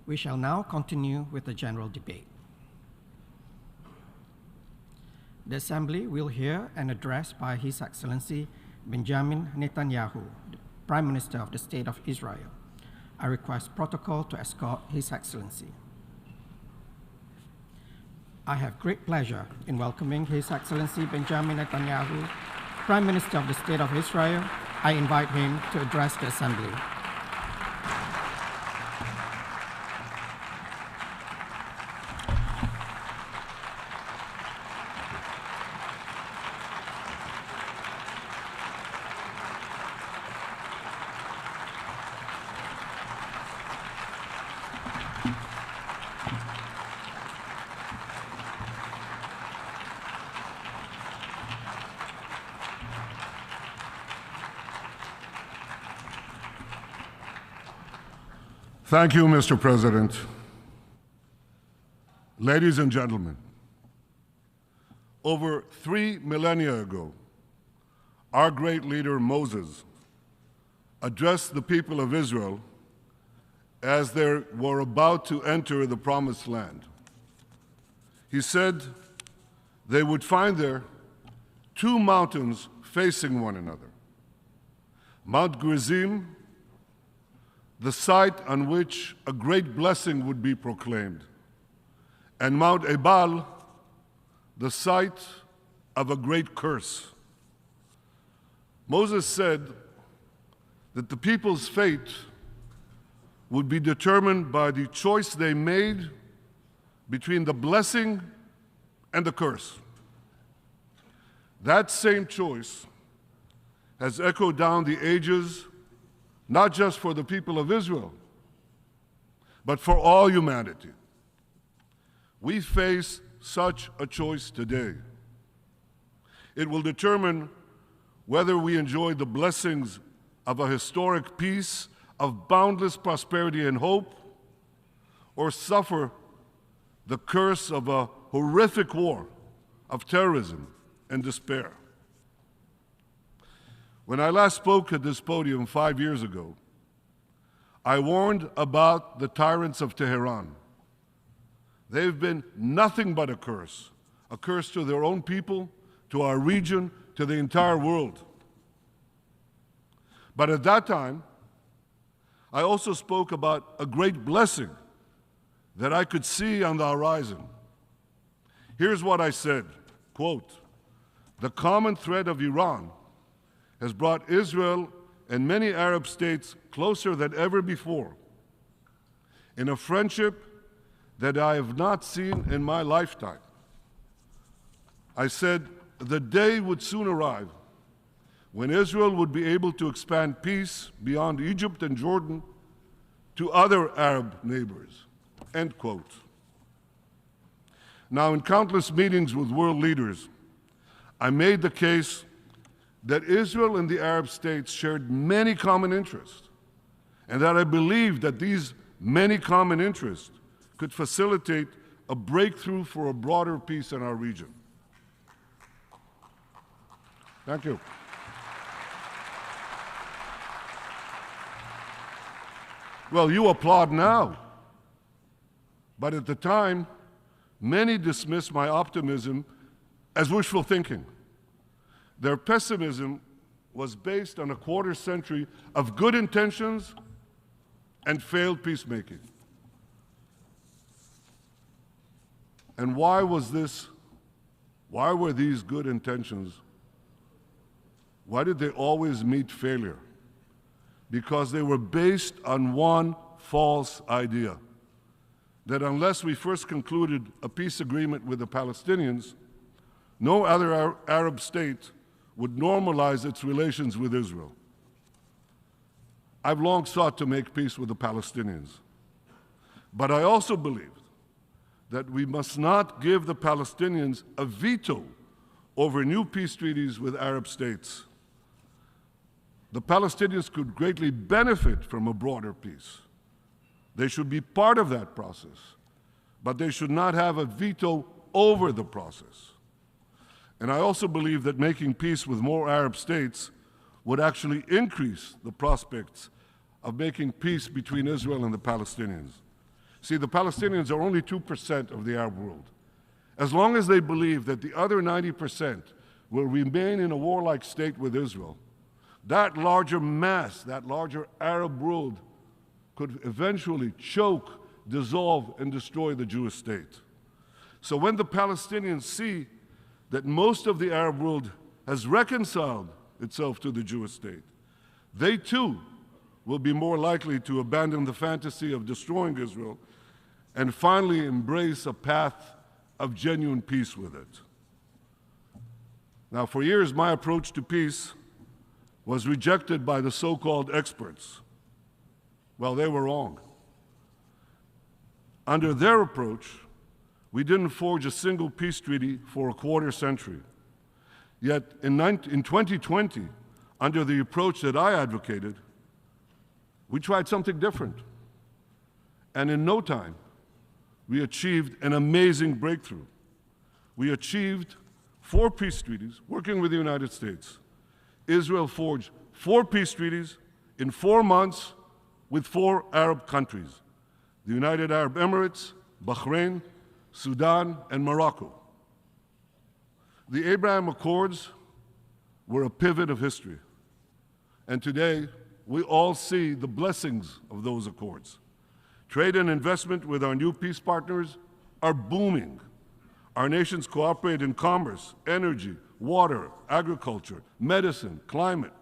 We shall now continue with the general debate. The Assembly will hear an address by His Excellency Benjamin Netanyahu, the Prime Minister of the State of Israel. I request protocol to escort His Excellency. I have great pleasure in welcoming His Excellency Benjamin Netanyahu, Prime Minister of the State of Israel. I invite him to address the Assembly. Thank you, Mr. President. Ladies and gentlemen, over 3 millennia ago, our great leader Moses addressed the people of Israel as they were about to enter the Promised Land. He said they would find there 2 mountains facing one another, Mount Gerizim, the site on which a great blessing would be proclaimed, and Mount Ebal, the site of a great curse. Moses said that the people's fate would be determined by the choice they made between the blessing and the curse. That same choice has echoed down the ages, not just for the people of Israel, but for all humanity. We face such a choice today. It will determine whether we enjoy the blessings of a historic peace, of boundless prosperity and hope, or suffer the curse of a horrific war, of terrorism and despair. When I last spoke at this podium 5 years ago, I warned about the tyrants of Tehran. They've been nothing but a curse to their own people, to our region, to the entire world. But at that time, I also spoke about a great blessing that I could see on the horizon. Here's what I said, quote, "The common thread of Iran has brought Israel and many Arab states closer than ever before, in a friendship that I have not seen in my lifetime." I said the day would soon arrive when Israel would be able to expand peace beyond Egypt and Jordan to other Arab neighbors, end quote. Now, in countless meetings with world leaders, I made the case that Israel and the Arab states shared many common interests, and that I believed that these many common interests could facilitate a breakthrough for a broader peace in our region. Thank you. Well, you applaud now, but at the time, many dismissed my optimism as wishful thinking. Their pessimism was based on a quarter century of good intentions and failed peacemaking. And why was this? Why were these good intentions? Why did they always meet failure? Because they were based on one false idea, that unless we first concluded a peace agreement with the Palestinians, no other Arab state would normalize its relations with Israel. I've long sought to make peace with the Palestinians, but I also believed that we must not give the Palestinians a veto over new peace treaties with Arab states. The Palestinians could greatly benefit from a broader peace. They should be part of that process, but they should not have a veto over the process. And I also believe that making peace with more Arab states would actually increase the prospects of making peace between Israel and the Palestinians. See, the Palestinians are only 2% of the Arab world. As long as they believe that the other 90% will remain in a warlike state with Israel, that larger mass, that larger Arab world could eventually choke, dissolve, and destroy the Jewish state. So when the Palestinians see that most of the Arab world has reconciled itself to the Jewish state, they too will be more likely to abandon the fantasy of destroying Israel and finally embrace a path of genuine peace with it. Now, for years, my approach to peace was rejected by the so-called experts. Well, they were wrong. Under their approach, we didn't forge a single peace treaty for a quarter century. Yet in 2020, under the approach that I advocated, we tried something different. And in no time, we achieved an amazing breakthrough. We achieved 4 peace treaties working with the United States. Israel forged 4 peace treaties in 4 months with 4 Arab countries: the United Arab Emirates, Bahrain, Sudan, and Morocco. The Abraham Accords were a pivot of history. And today, we all see the blessings of those accords. Trade and investment with our new peace partners are booming. Our nations cooperate in commerce, energy, water, agriculture, medicine, climate,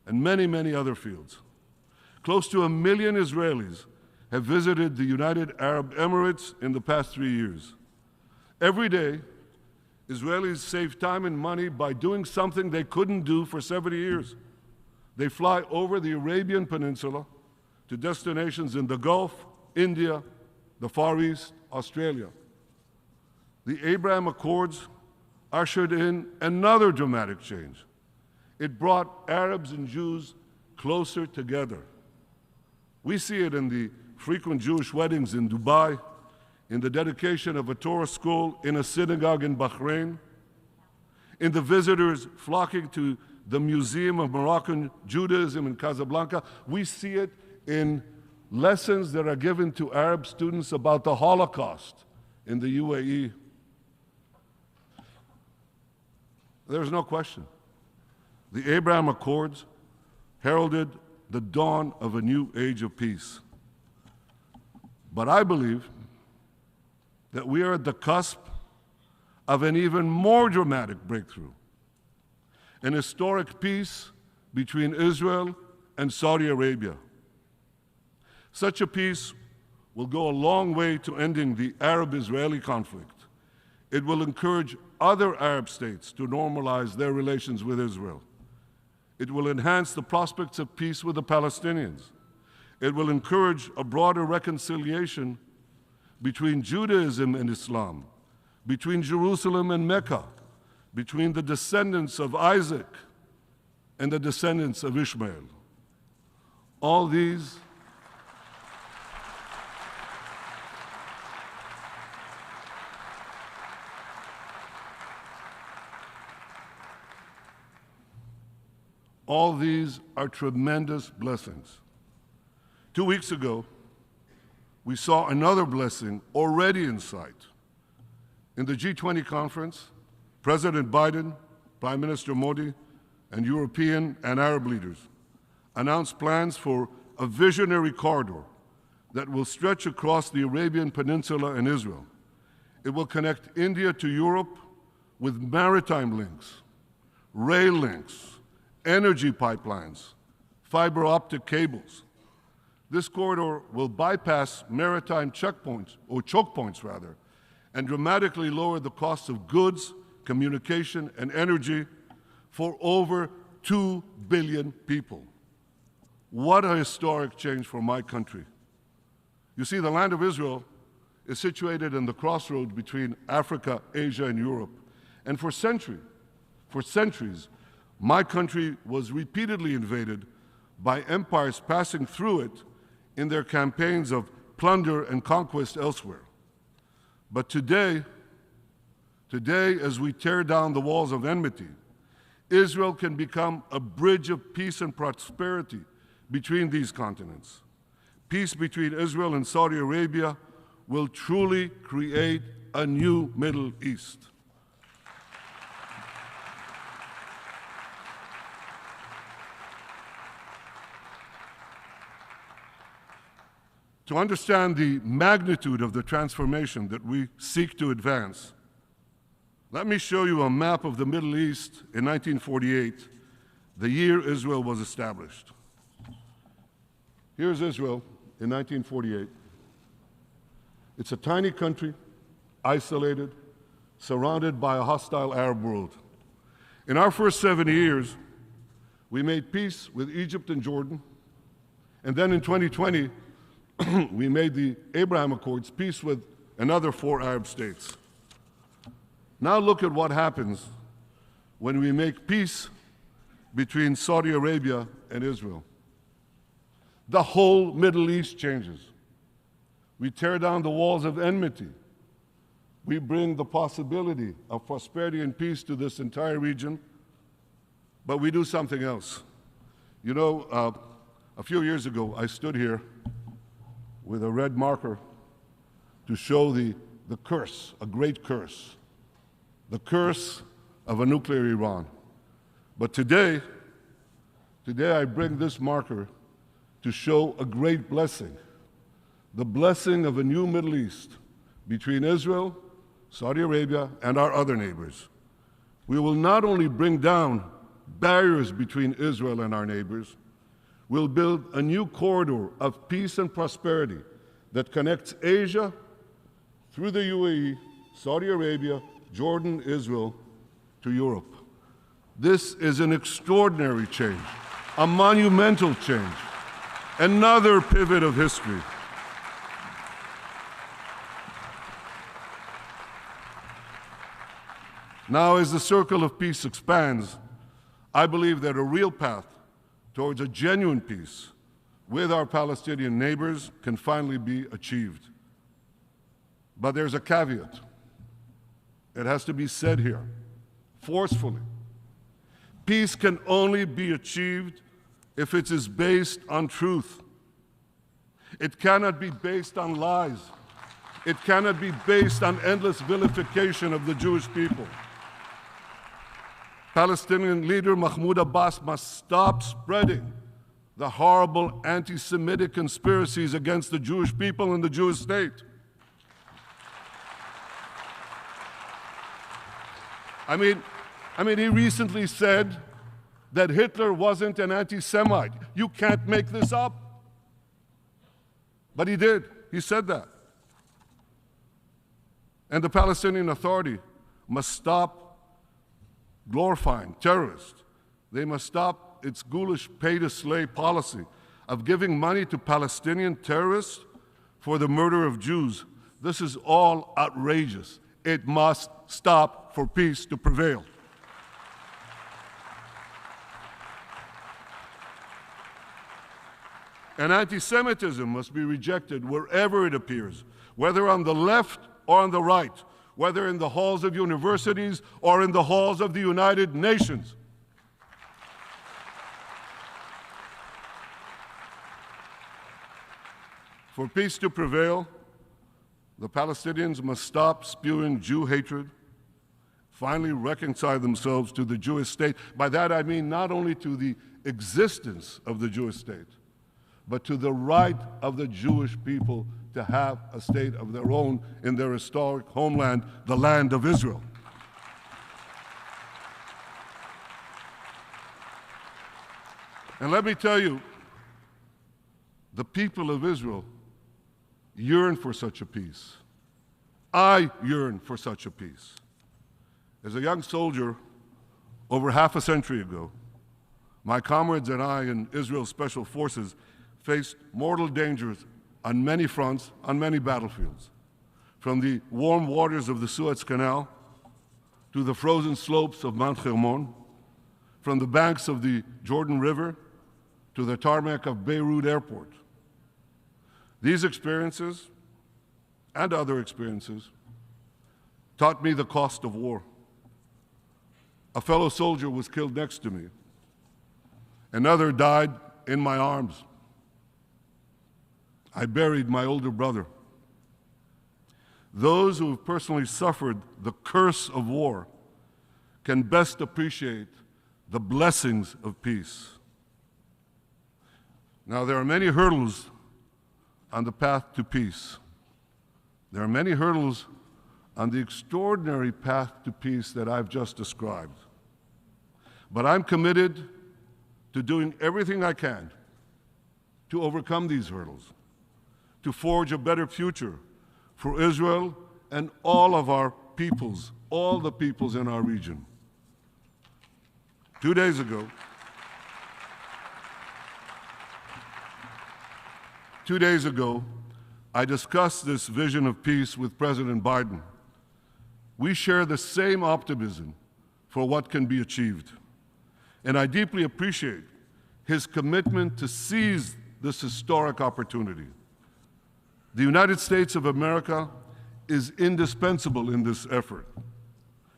and many, many other fields. Close to 1 million Israelis have visited the United Arab Emirates in the past 3 years. Every day, Israelis save time and money by doing something they couldn't do for 70 years. They fly over the Arabian Peninsula to destinations in the Gulf, India, the Far East, Australia. The Abraham Accords ushered in another dramatic change. It brought Arabs and Jews closer together. We see it in the frequent Jewish weddings in Dubai, in the dedication of a Torah school in a synagogue in Bahrain, in the visitors flocking to the Museum of Moroccan Judaism in Casablanca. We see it in lessons that are given to Arab students about the Holocaust in the UAE. There's no question. The Abraham Accords heralded the dawn of a new age of peace. But I believe that we are at the cusp of an even more dramatic breakthrough, an historic peace between Israel and Saudi Arabia. Such a peace will go a long way to ending the Arab-Israeli conflict. It will encourage other Arab states to normalize their relations with Israel. It will enhance the prospects of peace with the Palestinians. It will encourage a broader reconciliation between Judaism and Islam, between Jerusalem and Mecca, between the descendants of Isaac and the descendants of Ishmael. All these are tremendous blessings. 2 weeks ago, we saw another blessing already in sight. In the G20 conference, President Biden, Prime Minister Modi, and European and Arab leaders announced plans for a visionary corridor that will stretch across the Arabian Peninsula and Israel. It will connect India to Europe with maritime links, rail links, energy pipelines, fiber optic cables. This corridor will bypass maritime checkpoints, or choke points rather, and dramatically lower the cost of goods, communication, and energy for over 2 billion people. What a historic change for my country. You see, the land of Israel is situated in the crossroads between Africa, Asia, and Europe. And for centuries, my country was repeatedly invaded by empires passing through it in their campaigns of plunder and conquest elsewhere. But today, as we tear down the walls of enmity, Israel can become a bridge of peace and prosperity between these continents. peace between Israel and Saudi Arabia will truly create a new Middle East. To understand the magnitude of the transformation that we seek to advance, let me show you a map of the Middle East in 1948, the year Israel was established. Here's Israel in 1948. It's a tiny country, isolated, surrounded by a hostile Arab world. In our first 70 years, we made peace with Egypt and Jordan, and then in 2020, we made the Abraham Accords, peace with another 4 Arab states. Now look at what happens when we make peace between Saudi Arabia and Israel. The whole Middle East changes. We tear down the walls of enmity. We bring the possibility of prosperity and peace to this entire region, but we do something else. You know, a few years ago, I stood here with a red marker to show the curse, a great curse, the curse of a nuclear Iran. But today I bring this marker to show a great blessing, the blessing of a new Middle East between Israel, Saudi Arabia, and our other neighbors. We will not only bring down barriers between Israel and our neighbors, we'll build a new corridor of peace and prosperity that connects Asia through the UAE, Saudi Arabia, Jordan, Israel, to Europe. This is an extraordinary change, a monumental change, another pivot of history. Now, as the circle of peace expands, I believe that a real path towards a genuine peace with our Palestinian neighbors can finally be achieved. But there's a caveat. It has to be said here, forcefully. Peace can only be achieved if it is based on truth. It cannot be based on lies. It cannot be based on endless vilification of the Jewish people. Palestinian leader Mahmoud Abbas must stop spreading the horrible anti-Semitic conspiracies against the Jewish people and the Jewish state. I mean, he recently said that Hitler wasn't an anti-Semite. You can't make this up. But he did. He said that. And the Palestinian Authority must stop glorifying terrorists. They must stop its ghoulish pay-to-slay policy of giving money to Palestinian terrorists for the murder of Jews. This is all outrageous. It must stop for peace to prevail. And anti-Semitism must be rejected wherever it appears, whether on the left or on the right, whether in the halls of universities or in the halls of the United Nations. For peace to prevail, the Palestinians must stop spewing Jew hatred, finally reconcile themselves to the Jewish state. By that I mean not only to the existence of the Jewish state, but to the right of the Jewish people to have a state of their own in their historic homeland, the land of Israel. And let me tell you, the people of Israel yearn for such a peace. I yearn for such a peace. As a young soldier over half a century ago, my comrades and I in Israel's Special Forces faced mortal dangers on many fronts, on many battlefields, from the warm waters of the Suez Canal to the frozen slopes of Mount Hermon, from the banks of the Jordan River to the tarmac of Beirut Airport. These experiences and other experiences taught me the cost of war. A fellow soldier was killed next to me. Another died in my arms. I buried my older brother. Those who have personally suffered the curse of war can best appreciate the blessings of peace. Now, there are many hurdles on the path to peace. There are many hurdles on the extraordinary path to peace that I've just described. But I'm committed to doing everything I can to overcome these hurdles, to forge a better future for Israel and all of our peoples, all the peoples in our region. 2 days ago, I discussed this vision of peace with President Biden. We share the same optimism for what can be achieved. And I deeply appreciate his commitment to seize this historic opportunity. The United States of America is indispensable in this effort.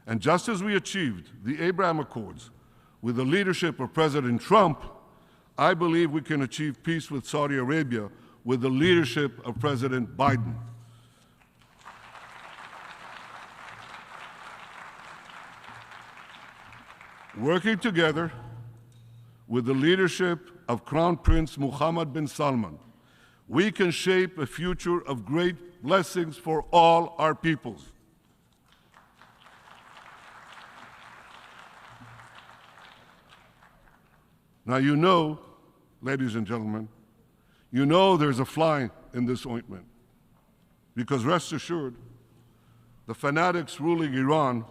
And just as we achieved the Abraham Accords with the leadership of President Trump, I believe we can achieve peace with Saudi Arabia with the leadership of President Biden. Working together with the leadership of Crown Prince Mohammed bin Salman, we can shape a future of great blessings for all our peoples. Now, you know, ladies and gentlemen, you know there's a fly in this ointment, because rest assured, the fanatics ruling Iran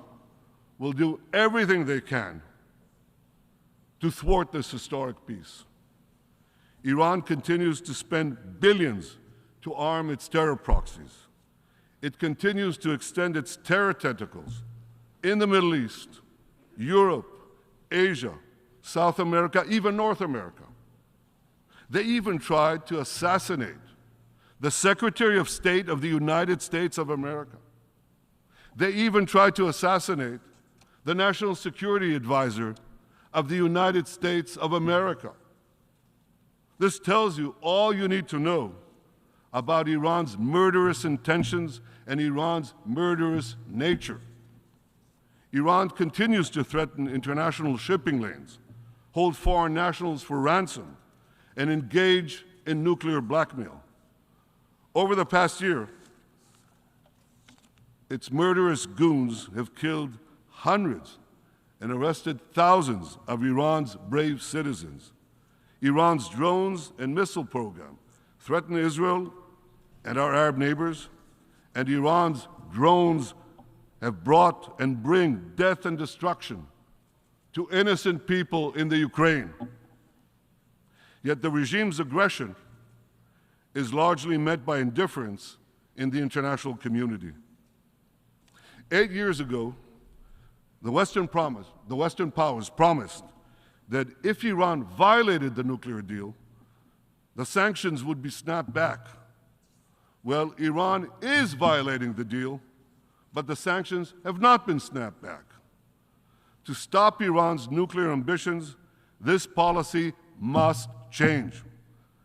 will do everything they can to thwart this historic peace. Iran continues to spend billions to arm its terror proxies. It continues to extend its terror tentacles in the Middle East, Europe, Asia, South America, even North America. They even tried to assassinate the Secretary of State of the United States of America. They even tried to assassinate the National Security Advisor of the United States of America. This tells you all you need to know about Iran's murderous intentions and Iran's murderous nature. Iran continues to threaten international shipping lanes, hold foreign nationals for ransom, and engage in nuclear blackmail. Over the past year, its murderous goons have killed hundreds and arrested thousands of Iran's brave citizens. Iran's drones and missile program threaten Israel and our Arab neighbors, and Iran's drones have brought and bring death and destruction to innocent people in the Ukraine. Yet the regime's aggression is largely met by indifference in the international community. 8 years ago, the Western powers promised that if Iran violated the nuclear deal, the sanctions would be snapped back. Well, Iran is violating the deal, but the sanctions have not been snapped back. To stop Iran's nuclear ambitions, this policy must change.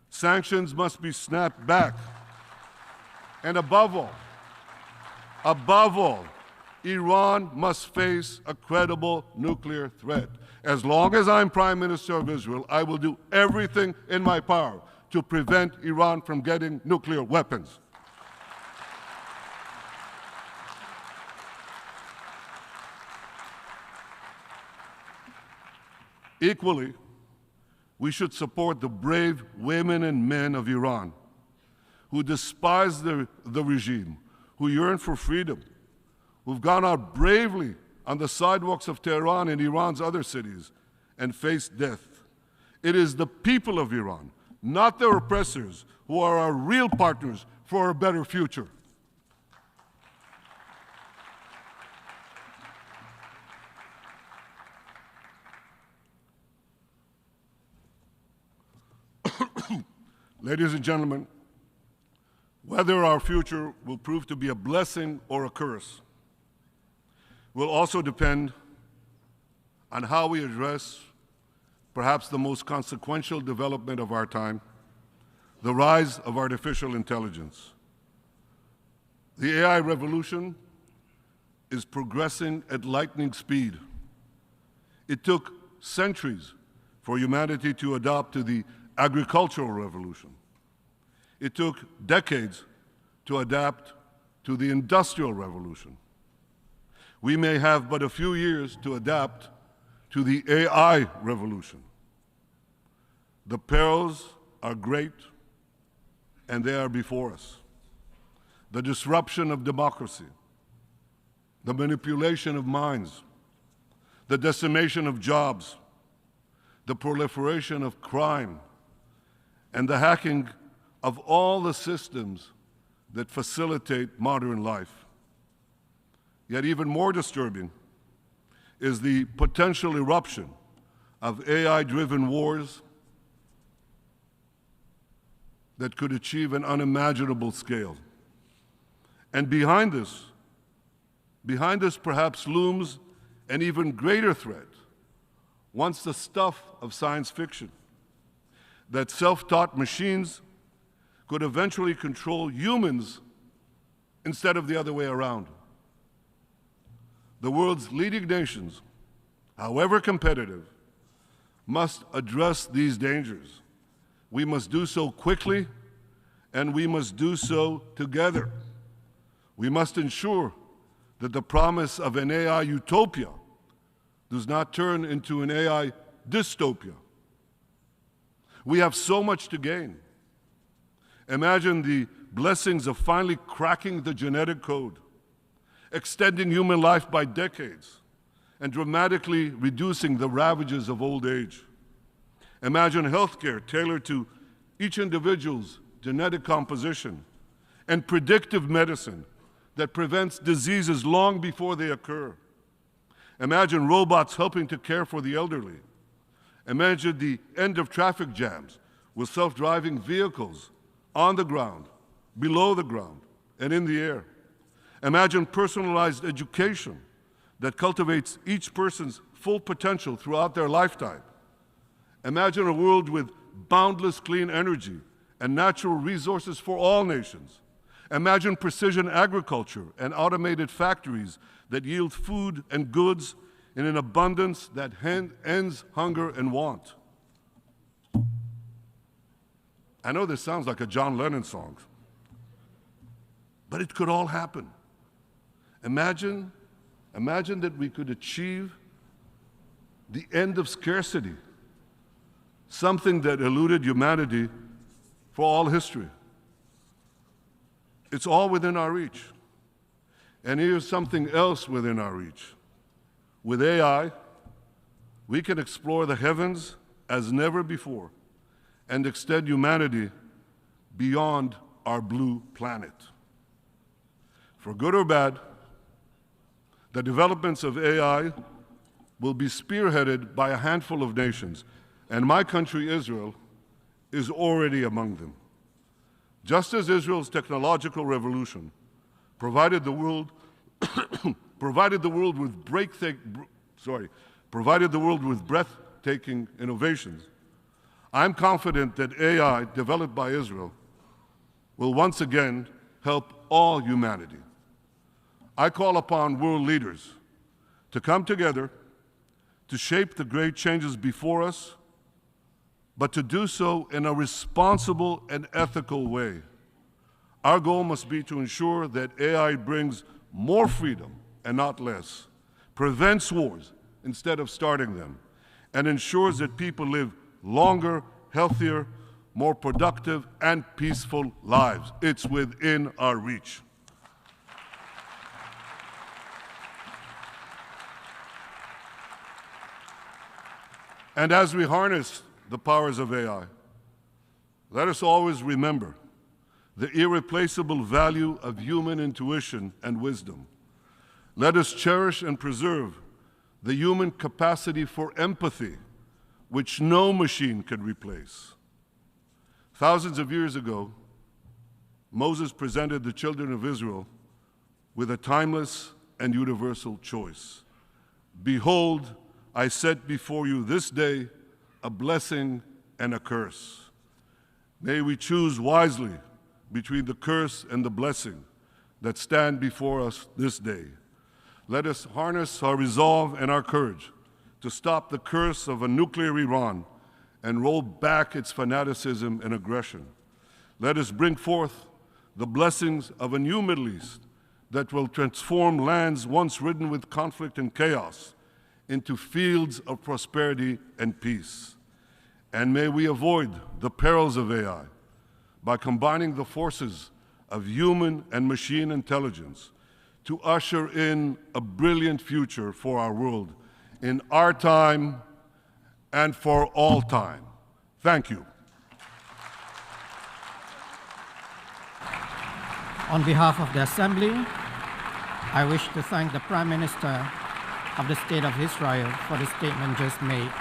Sanctions must be snapped back. And above all, Iran must face a credible nuclear threat. As long as I'm Prime Minister of Israel, I will do everything in my power to prevent Iran from getting nuclear weapons. Equally, we should support the brave women and men of Iran who despise the regime, who yearn for freedom, who've gone out bravely on the sidewalks of Tehran and Iran's other cities and faced death. It is the people of Iran, not their oppressors, who are our real partners for a better future. Ladies and gentlemen, whether our future will prove to be a blessing or a curse will also depend on how we address perhaps the most consequential development of our time, the rise of artificial intelligence. The AI revolution is progressing at lightning speed. It took centuries for humanity to adapt to the agricultural revolution. It took decades to adapt to the industrial revolution. We may have but a few years to adapt to the AI revolution. The perils are great, and they are before us. The disruption of democracy, the manipulation of minds, the decimation of jobs, the proliferation of crime, and the hacking of all the systems that facilitate modern life. Yet even more disturbing is the potential eruption of AI-driven wars that could achieve an unimaginable scale. And behind this perhaps looms an even greater threat, once the stuff of science fiction, that self-taught machines could eventually control humans instead of the other way around. The world's leading nations, however competitive, must address these dangers. We must do so quickly, and we must do so together. We must ensure that the promise of an AI utopia does not turn into an AI dystopia. We have so much to gain. Imagine the blessings of finally cracking the genetic code, extending human life by decades, and dramatically reducing the ravages of old age. Imagine healthcare tailored to each individual's genetic composition and predictive medicine that prevents diseases long before they occur. Imagine robots helping to care for the elderly. Imagine the end of traffic jams with self-driving vehicles on the ground, below the ground, and in the air. Imagine personalized education that cultivates each person's full potential throughout their lifetime. Imagine a world with boundless clean energy and natural resources for all nations. Imagine precision agriculture and automated factories that yield food and goods in an abundance that ends hunger and want. I know this sounds like a John Lennon song, but it could all happen. Imagine that we could achieve the end of scarcity, something that eluded humanity for all history. It's all within our reach. And here's something else within our reach. With AI, we can explore the heavens as never before and extend humanity beyond our blue planet. For good or bad, the developments of AI will be spearheaded by a handful of nations, and my country, Israel, is already among them. Just as Israel's technological revolution provided the world with breathtaking innovations, I'm confident that AI developed by Israel will once again help all humanity. I call upon world leaders to come together to shape the great changes before us, but to do so in a responsible and ethical way. Our goal must be to ensure that AI brings more freedom and not less, prevents wars instead of starting them, and ensures that people live longer, healthier, more productive, and peaceful lives. It's within our reach. And as we harness the powers of AI, let us always remember the irreplaceable value of human intuition and wisdom. Let us cherish and preserve the human capacity for empathy, which no machine can replace. Thousands of years ago, Moses presented the children of Israel with a timeless and universal choice. Behold, I set before you this day a blessing and a curse. May we choose wisely between the curse and the blessing that stand before us this day. Let us harness our resolve and our courage to stop the curse of a nuclear Iran and roll back its fanaticism and aggression. Let us bring forth the blessings of a new Middle East that will transform lands once ridden with conflict and chaos into fields of prosperity and peace. And may we avoid the perils of AI by combining the forces of human and machine intelligence to usher in a brilliant future for our world in our time and for all time. Thank you. On behalf of the Assembly, I wish to thank the Prime Minister of the State of Israel for the statement just made,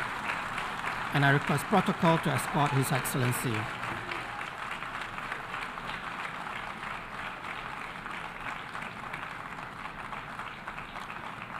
and I request protocol to escort His Excellency